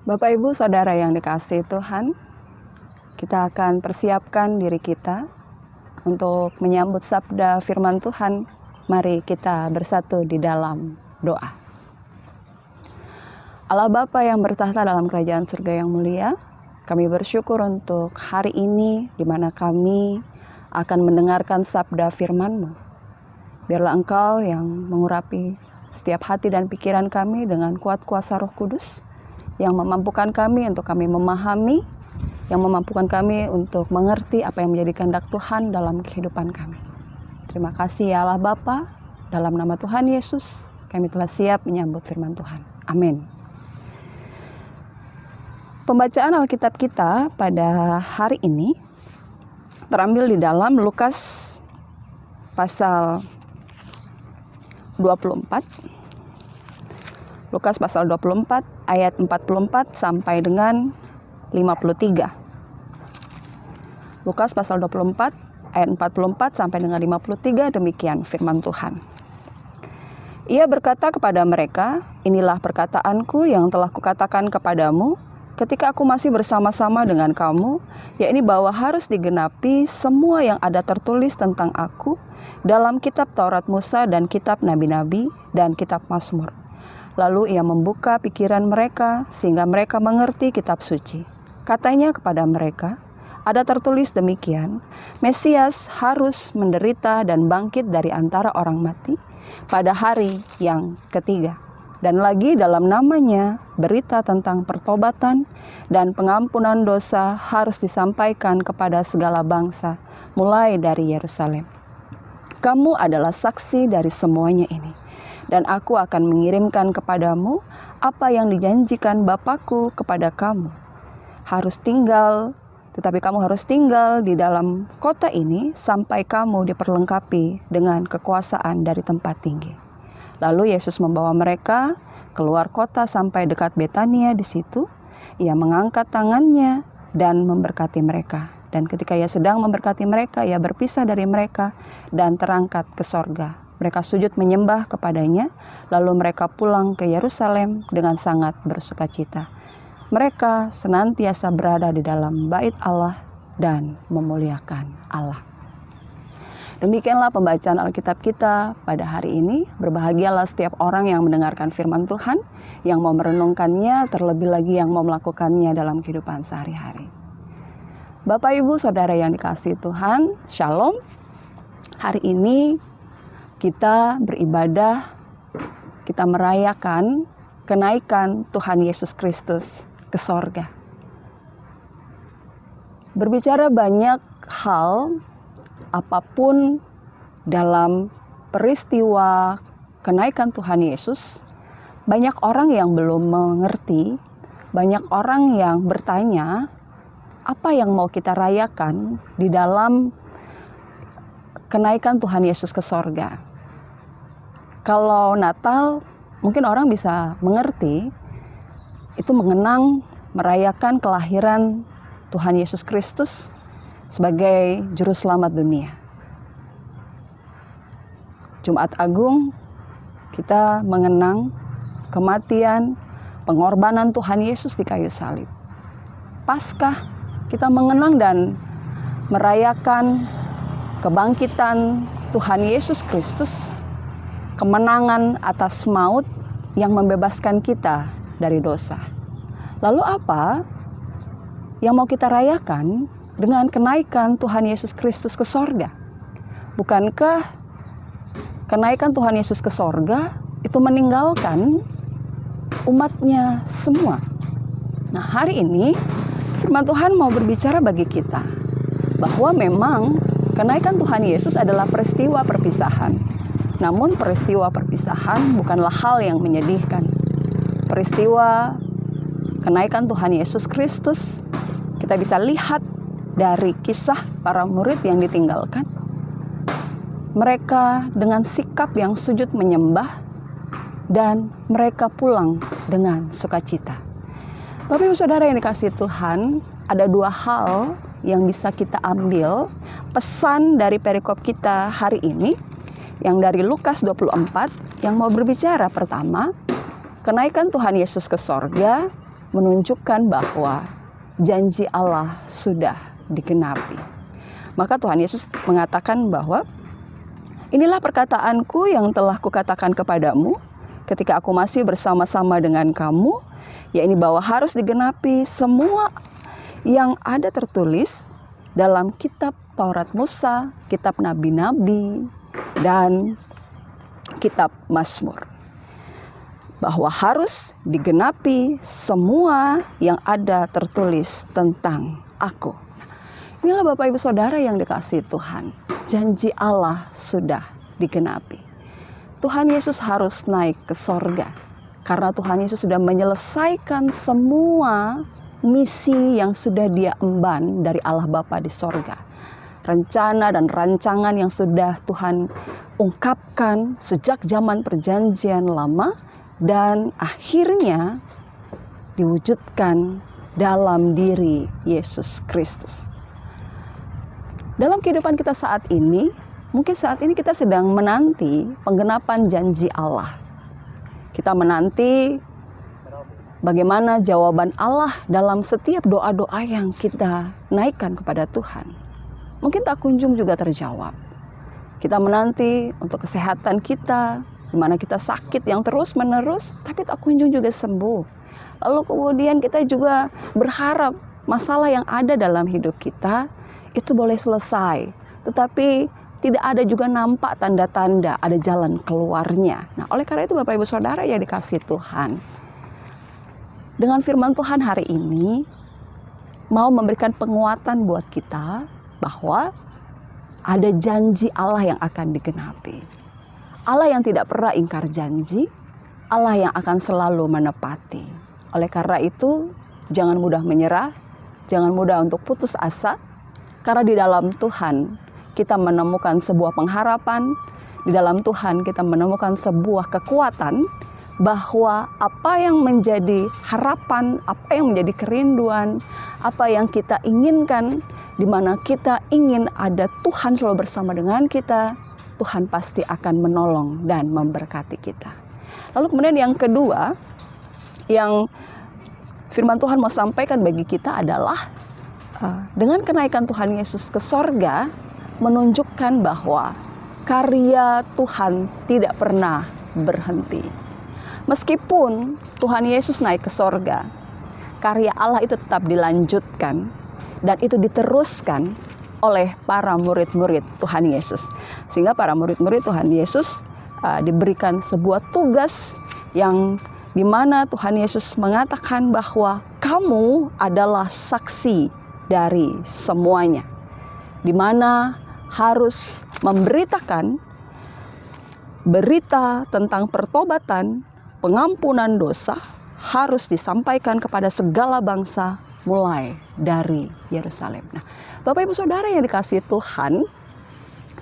Bapak Ibu Saudara yang dikasihi Tuhan, kita akan persiapkan diri kita untuk menyambut sabda firman Tuhan. Mari kita bersatu di dalam doa. Allah Bapa yang bertahta dalam kerajaan surga yang mulia, kami bersyukur untuk hari ini di mana kami akan mendengarkan sabda firman-Mu. Biarlah Engkau yang mengurapi setiap hati dan pikiran kami dengan kuat kuasa Roh Kudus, yang memampukan kami untuk kami memahami, yang memampukan kami untuk mengerti apa yang menjadi kehendak Tuhan dalam kehidupan kami. Terima kasih ya Allah Bapa, dalam nama Tuhan Yesus kami telah siap menyambut firman Tuhan. Amin. Pembacaan Alkitab kita pada hari ini terambil di dalam Lukas pasal 24. Lukas pasal 24 ayat 44 sampai dengan 53. Lukas pasal 24 ayat 44 sampai dengan 53, demikian firman Tuhan. Ia berkata kepada mereka, "Inilah perkataanku yang telah kukatakan kepadamu ketika aku masih bersama-sama dengan kamu, yakni bahwa harus digenapi semua yang ada tertulis tentang aku dalam kitab Taurat Musa dan kitab Nabi-Nabi dan kitab Mazmur." Lalu ia membuka pikiran mereka sehingga mereka mengerti kitab suci. Katanya kepada mereka, ada tertulis demikian, Mesias harus menderita dan bangkit dari antara orang mati pada hari yang ketiga. Dan lagi dalam namanya berita tentang pertobatan dan pengampunan dosa harus disampaikan kepada segala bangsa, mulai dari Yerusalem. Kamu adalah saksi dari semuanya ini. Dan aku akan mengirimkan kepadamu apa yang dijanjikan Bapakku kepada kamu. Tetapi kamu harus tinggal di dalam kota ini sampai kamu diperlengkapi dengan kekuasaan dari tempat tinggi. Lalu Yesus membawa mereka keluar kota sampai dekat Betania. Di situ ia mengangkat tangannya dan memberkati mereka. Dan ketika ia sedang memberkati mereka, ia berpisah dari mereka dan terangkat ke sorga. Mereka sujud menyembah kepadanya, lalu mereka pulang ke Yerusalem dengan sangat bersukacita. Mereka senantiasa berada di dalam bait Allah dan memuliakan Allah. Demikianlah pembacaan Alkitab kita pada hari ini. Berbahagialah setiap orang yang mendengarkan firman Tuhan, yang mau merenungkannya, terlebih lagi yang mau melakukannya dalam kehidupan sehari-hari. Bapak, Ibu, Saudara yang dikasihi Tuhan, Shalom. Hari ini kita beribadah, kita merayakan kenaikan Tuhan Yesus Kristus ke sorga. Berbicara banyak hal, apapun dalam peristiwa kenaikan Tuhan Yesus, banyak orang yang belum mengerti, banyak orang yang bertanya, apa yang mau kita rayakan di dalam kenaikan Tuhan Yesus ke sorga. Kalau Natal, mungkin orang bisa mengerti, itu mengenang, merayakan kelahiran Tuhan Yesus Kristus sebagai Juru Selamat dunia. Jumat Agung, kita mengenang kematian, pengorbanan Tuhan Yesus di kayu salib. Paskah, kita mengenang dan merayakan kebangkitan Tuhan Yesus Kristus, kemenangan atas maut yang membebaskan kita dari dosa. Lalu apa yang mau kita rayakan dengan kenaikan Tuhan Yesus Kristus ke sorga? Bukankah kenaikan Tuhan Yesus ke sorga itu meninggalkan umatnya semua? Nah, hari ini firman Tuhan mau berbicara bagi kita bahwa memang kenaikan Tuhan Yesus adalah peristiwa perpisahan. Namun peristiwa perpisahan bukanlah hal yang menyedihkan. Peristiwa kenaikan Tuhan Yesus Kristus, kita bisa lihat dari kisah para murid yang ditinggalkan. Mereka dengan sikap yang sujud menyembah dan mereka pulang dengan sukacita. Bapak Ibu Saudara yang dikasihi Tuhan, ada dua hal yang bisa kita ambil pesan dari perikop kita hari ini, yang dari Lukas 24 yang mau berbicara pertama, kenaikan Tuhan Yesus ke sorga menunjukkan bahwa janji Allah sudah digenapi. Maka Tuhan Yesus mengatakan bahwa inilah perkataanku yang telah kukatakan kepadamu ketika aku masih bersama-sama dengan kamu, yakni bahwa harus digenapi semua yang ada tertulis dalam kitab Taurat Musa, kitab Nabi-Nabi, dan kitab Mazmur. Bahwa harus digenapi semua yang ada tertulis tentang aku. Inilah Bapak Ibu Saudara yang dikasihi Tuhan. Janji Allah sudah digenapi. Tuhan Yesus harus naik ke sorga. Karena Tuhan Yesus sudah menyelesaikan semua misi yang sudah Dia emban dari Allah Bapa di sorga. Rencana dan rancangan yang sudah Tuhan ungkapkan sejak zaman perjanjian lama, dan akhirnya diwujudkan dalam diri Yesus Kristus. Dalam kehidupan kita saat ini, mungkin saat ini kita sedang menanti penggenapan janji Allah. Kita menanti bagaimana jawaban Allah dalam setiap doa-doa yang kita naikkan kepada Tuhan. Mungkin tak kunjung juga terjawab. Kita menanti untuk kesehatan kita, di mana kita sakit yang terus-menerus, tapi tak kunjung juga sembuh. Lalu kemudian kita juga berharap masalah yang ada dalam hidup kita itu boleh selesai. Tetapi tidak ada juga nampak tanda-tanda ada jalan keluarnya. Nah, oleh karena itu Bapak Ibu Saudara yang dikasihi Tuhan, dengan firman Tuhan hari ini mau memberikan penguatan buat kita bahwa ada janji Allah yang akan digenapi. Allah yang tidak pernah ingkar janji, Allah yang akan selalu menepati. Oleh karena itu, jangan mudah menyerah, jangan mudah untuk putus asa, karena di dalam Tuhan kita menemukan sebuah pengharapan, di dalam Tuhan kita menemukan sebuah kekuatan, bahwa apa yang menjadi harapan, apa yang menjadi kerinduan, apa yang kita inginkan, di mana kita ingin ada Tuhan selalu bersama dengan kita, Tuhan pasti akan menolong dan memberkati kita. Lalu kemudian yang kedua, yang firman Tuhan mau sampaikan bagi kita adalah dengan kenaikan Tuhan Yesus ke sorga, menunjukkan bahwa karya Tuhan tidak pernah berhenti. Meskipun Tuhan Yesus naik ke sorga, karya Allah itu tetap dilanjutkan dan itu diteruskan oleh para murid-murid Tuhan Yesus. Sehingga para murid-murid Tuhan Yesus diberikan sebuah tugas yang dimana Tuhan Yesus mengatakan bahwa kamu adalah saksi dari semuanya. Dimana harus memberitakan berita tentang pertobatan, pengampunan dosa harus disampaikan kepada segala bangsa mulai dari Yerusalem. Nah, Bapak Ibu Saudara yang dikasihi Tuhan,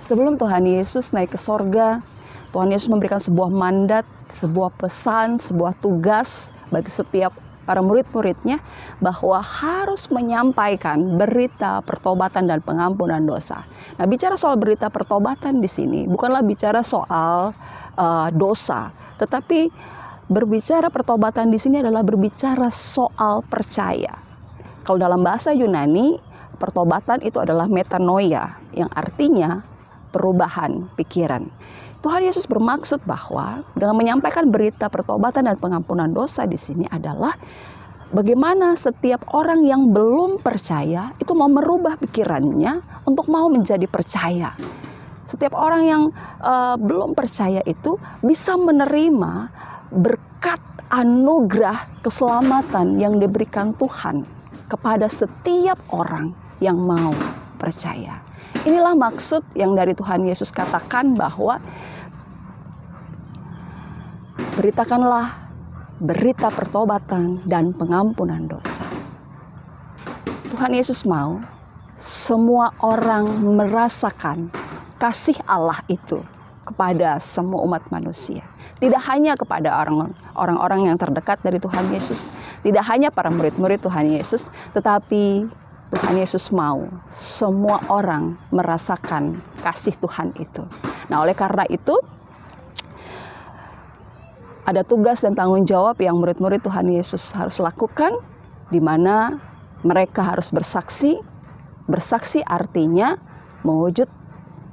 sebelum Tuhan Yesus naik ke sorga, Tuhan Yesus memberikan sebuah mandat, sebuah pesan, sebuah tugas bagi setiap para murid-muridnya bahwa harus menyampaikan berita pertobatan dan pengampunan dosa. Nah, bicara soal berita pertobatan di sini bukanlah bicara soal dosa, tetapi berbicara pertobatan di sini adalah berbicara soal percaya. Kalau dalam bahasa Yunani, pertobatan itu adalah metanoia, yang artinya perubahan pikiran. Tuhan Yesus bermaksud bahwa dengan menyampaikan berita pertobatan dan pengampunan dosa di sini adalah bagaimana setiap orang yang belum percaya itu mau merubah pikirannya untuk mau menjadi percaya. Setiap orang yang belum percaya itu bisa menerima berkat anugerah keselamatan yang diberikan Tuhan kepada setiap orang yang mau percaya. Inilah maksud yang dari Tuhan Yesus katakan bahwa beritakanlah berita pertobatan dan pengampunan dosa. Tuhan Yesus mau semua orang merasakan kasih Allah itu kepada semua umat manusia. Tidak hanya kepada orang-orang yang terdekat dari Tuhan Yesus, tidak hanya para murid-murid Tuhan Yesus, tetapi Tuhan Yesus mau semua orang merasakan kasih Tuhan itu. Nah, oleh karena itu Ada tugas dan tanggung jawab yang murid-murid Tuhan Yesus harus lakukan, di mana mereka harus bersaksi. Bersaksi artinya mewujud,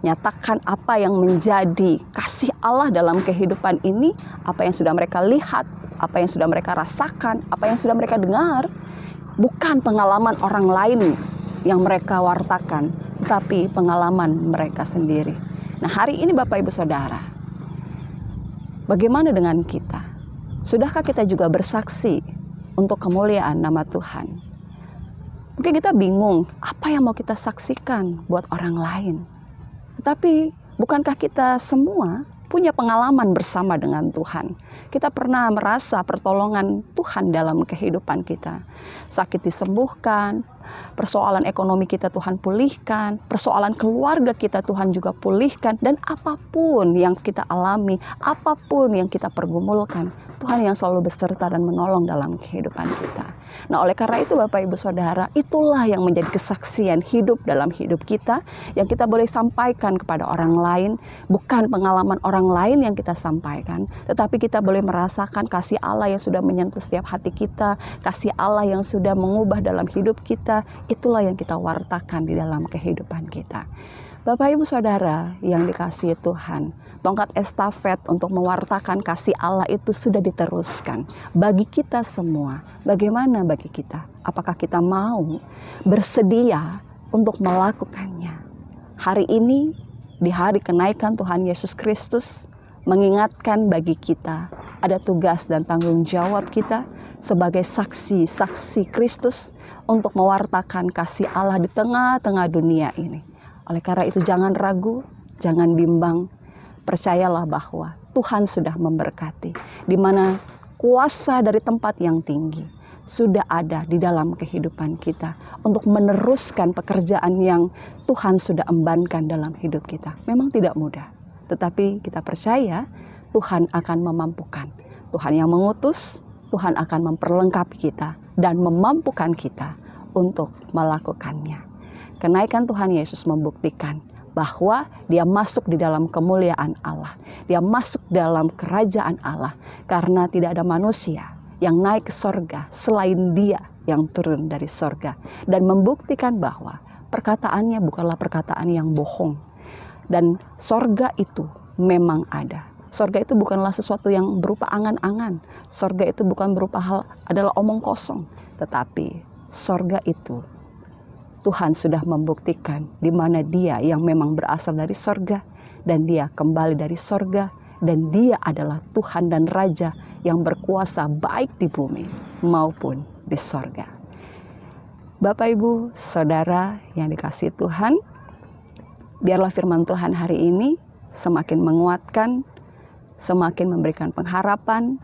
nyatakan apa yang menjadi kasih Allah dalam kehidupan ini, apa yang sudah mereka lihat, apa yang sudah mereka rasakan, apa yang sudah mereka dengar. Bukan pengalaman orang lain yang mereka wartakan, tapi pengalaman mereka sendiri. Nah, hari ini Bapak Ibu Saudara, bagaimana dengan kita? Sudahkah kita juga bersaksi untuk kemuliaan nama Tuhan? Mungkin kita bingung, apa yang mau kita saksikan buat orang lain? Tetapi bukankah kita semua punya pengalaman bersama dengan Tuhan? Kita pernah merasa pertolongan Tuhan dalam kehidupan kita. Sakit disembuhkan, persoalan ekonomi kita Tuhan pulihkan, persoalan keluarga kita Tuhan juga pulihkan, dan apapun yang kita alami, apapun yang kita pergumulkan, Tuhan yang selalu beserta dan menolong dalam kehidupan kita. Nah, oleh karena itu Bapak Ibu Saudara, itulah yang menjadi kesaksian hidup dalam hidup kita, yang kita boleh sampaikan kepada orang lain. Bukan pengalaman orang lain yang kita sampaikan, tetapi kita boleh merasakan kasih Allah yang sudah menyentuh setiap hati kita, kasih Allah yang sudah mengubah dalam hidup kita. Itulah yang kita wartakan di dalam kehidupan kita. Bapak Ibu Saudara yang dikasihi Tuhan, tongkat estafet untuk mewartakan kasih Allah itu sudah diteruskan bagi kita semua. Bagaimana bagi kita? Apakah kita mau bersedia untuk melakukannya? Hari ini, di hari kenaikan Tuhan Yesus Kristus, mengingatkan bagi kita ada tugas dan tanggung jawab kita sebagai saksi-saksi Kristus untuk mewartakan kasih Allah di tengah-tengah dunia ini. Oleh karena itu jangan ragu, jangan bimbang. Percayalah bahwa Tuhan sudah memberkati, di mana kuasa dari tempat yang tinggi sudah ada di dalam kehidupan kita untuk meneruskan pekerjaan yang Tuhan sudah embankan dalam hidup kita. Memang tidak mudah, tetapi kita percaya Tuhan akan memampukan. Tuhan yang mengutus, Tuhan akan memperlengkapi kita dan memampukan kita untuk melakukannya. Kenaikan Tuhan Yesus membuktikan bahwa dia masuk di dalam kemuliaan Allah. Dia masuk dalam kerajaan Allah karena tidak ada manusia yang naik ke sorga selain dia yang turun dari sorga. Dan membuktikan bahwa perkataannya bukanlah perkataan yang bohong. Dan sorga itu memang ada. Sorga itu bukanlah sesuatu yang berupa angan-angan. Sorga itu bukan berupa hal adalah omong kosong. Tetapi sorga itu Tuhan sudah membuktikan di mana dia yang memang berasal dari sorga dan dia kembali dari sorga, dan dia adalah Tuhan dan Raja yang berkuasa baik di bumi maupun di sorga. Bapak Ibu Saudara yang dikasihi Tuhan, biarlah firman Tuhan hari ini semakin menguatkan, semakin memberikan pengharapan,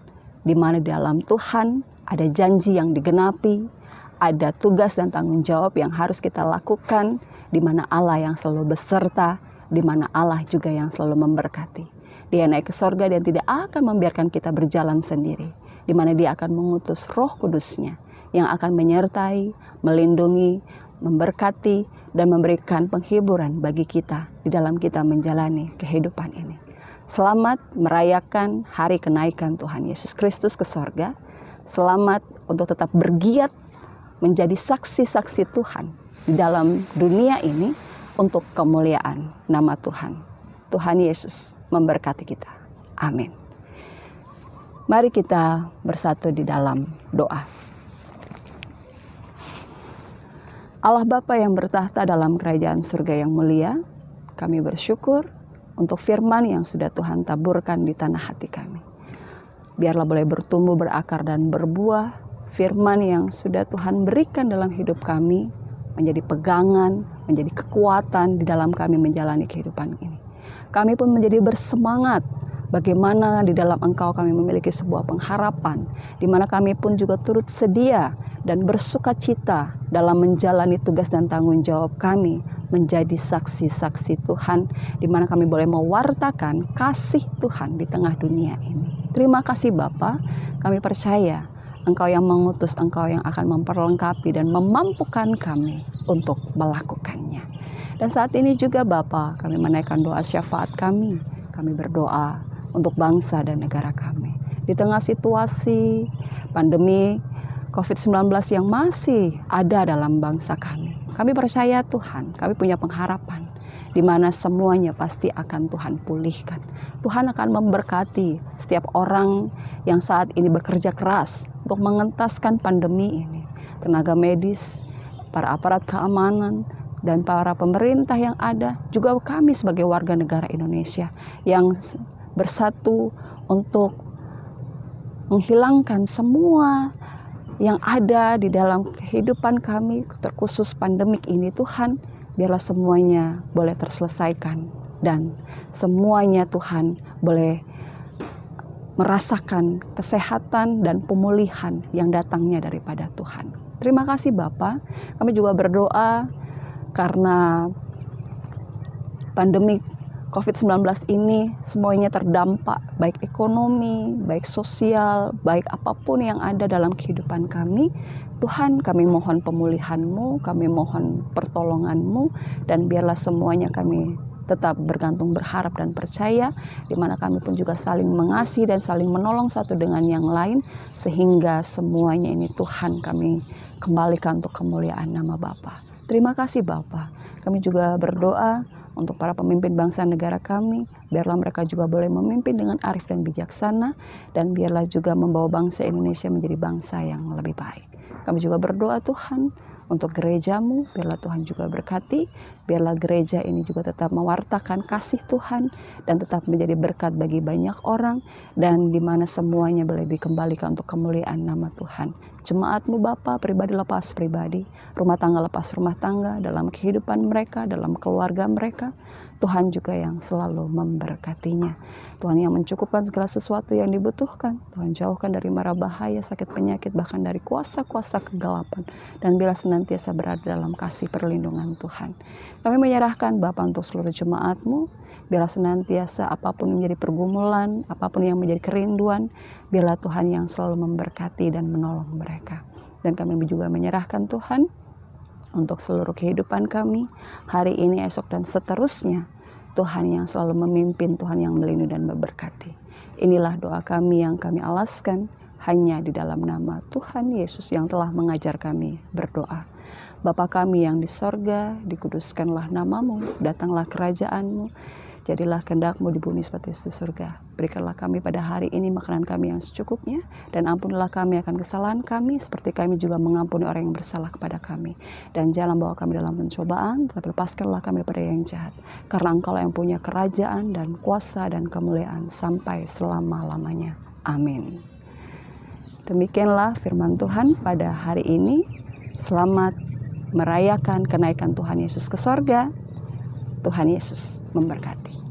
di mana dalam Tuhan ada janji yang digenapi, ada tugas dan tanggung jawab yang harus kita lakukan, di mana Allah yang selalu beserta, di mana Allah juga yang selalu memberkati. Dia naik ke sorga dan tidak akan membiarkan kita berjalan sendiri, di mana dia akan mengutus Roh Kudus-Nya yang akan menyertai, melindungi, memberkati, dan memberikan penghiburan bagi kita di dalam kita menjalani kehidupan ini. Selamat merayakan hari kenaikan Tuhan Yesus Kristus ke sorga. Selamat untuk tetap bergiat menjadi saksi-saksi Tuhan di dalam dunia ini untuk kemuliaan nama Tuhan. Tuhan Yesus memberkati kita. Amin. Mari kita bersatu di dalam doa. Allah Bapa yang bertahta dalam kerajaan surga yang mulia, kami bersyukur untuk firman yang sudah Tuhan taburkan di tanah hati kami. Biarlah boleh bertumbuh, berakar, dan berbuah. Firman yang sudah Tuhan berikan dalam hidup kami menjadi pegangan, menjadi kekuatan di dalam kami menjalani kehidupan ini. Kami pun menjadi bersemangat bagaimana di dalam Engkau kami memiliki sebuah pengharapan, di mana kami pun juga turut sedia dan bersuka cita dalam menjalani tugas dan tanggung jawab kami menjadi saksi-saksi Tuhan, di mana kami boleh mewartakan kasih Tuhan di tengah dunia ini. Terima kasih Bapa, kami percaya Engkau yang mengutus, Engkau yang akan memperlengkapi dan memampukan kami untuk melakukannya. Dan saat ini juga Bapa, kami menaikkan doa syafaat kami. Kami berdoa untuk bangsa dan negara kami. di tengah situasi pandemi COVID-19 yang masih ada dalam bangsa kami. Kami percaya Tuhan, kami punya pengharapan di mana semuanya pasti akan Tuhan pulihkan. Tuhan akan memberkati setiap orang yang saat ini bekerja keras untuk mengentaskan pandemi ini. Tenaga medis, para aparat keamanan, dan para pemerintah yang ada, juga kami sebagai warga negara Indonesia yang bersatu untuk menghilangkan semua yang ada di dalam kehidupan kami, terkhusus pandemik ini. Tuhan, biarlah semuanya boleh terselesaikan dan semuanya Tuhan boleh merasakan kesehatan dan pemulihan yang datangnya daripada Tuhan. Terima kasih Bapa. Kami juga berdoa karena pandemik COVID-19 ini semuanya terdampak, baik ekonomi, baik sosial, baik apapun yang ada dalam kehidupan kami. Tuhan, kami mohon pemulihan-Mu, kami mohon pertolongan-Mu, dan biarlah semuanya kami tetap bergantung, berharap, dan percaya, di mana kami pun juga saling mengasihi dan saling menolong satu dengan yang lain, sehingga semuanya ini Tuhan kami kembalikan untuk kemuliaan nama Bapa. Terima kasih Bapa. Kami juga berdoa untuk para pemimpin bangsa negara kami, biarlah mereka juga boleh memimpin dengan arif dan bijaksana, dan biarlah juga membawa bangsa Indonesia menjadi bangsa yang lebih baik. Kami juga berdoa Tuhan untuk gereja-Mu, biarlah Tuhan juga berkati, biarlah gereja ini juga tetap mewartakan kasih Tuhan, dan tetap menjadi berkat bagi banyak orang, dan di mana semuanya boleh dikembalikan untuk kemuliaan nama Tuhan. Jemaat-Mu Bapa, pribadi lepas pribadi, rumah tangga lepas rumah tangga, dalam kehidupan mereka, dalam keluarga mereka, Tuhan juga yang selalu memberkatinya. Tuhan yang mencukupkan segala sesuatu yang dibutuhkan. Tuhan jauhkan dari mara bahaya, sakit penyakit, bahkan dari kuasa-kuasa kegelapan. Dan bila senantiasa berada dalam kasih perlindungan Tuhan. Kami menyerahkan Bapa untuk seluruh jemaat-Mu. Biarlah senantiasa apapun yang menjadi pergumulan, apapun yang menjadi kerinduan, biarlah Tuhan yang selalu memberkati dan menolong mereka. Dan kami juga menyerahkan Tuhan untuk seluruh kehidupan kami, hari ini, esok, dan seterusnya. Tuhan yang selalu memimpin, Tuhan yang melindungi dan memberkati. Inilah doa kami yang kami alaskan hanya di dalam nama Tuhan Yesus yang telah mengajar kami berdoa. Bapa kami yang di sorga, dikuduskanlah nama-Mu, datanglah kerajaan-Mu. Jadilah kehendak-Mu di bumi seperti di surga. Berikanlah kami pada hari ini makanan kami yang secukupnya, dan ampunilah kami akan kesalahan kami, seperti kami juga mengampuni orang yang bersalah kepada kami. Dan jangan bawa kami dalam pencobaan, tetapi lepaskanlah kami daripada yang jahat. Karena Engkau yang punya kerajaan dan kuasa dan kemuliaan sampai selama-lamanya. Amin. Demikianlah firman Tuhan pada hari ini. Selamat merayakan kenaikan Tuhan Yesus ke sorga. Tuhan Yesus memberkati.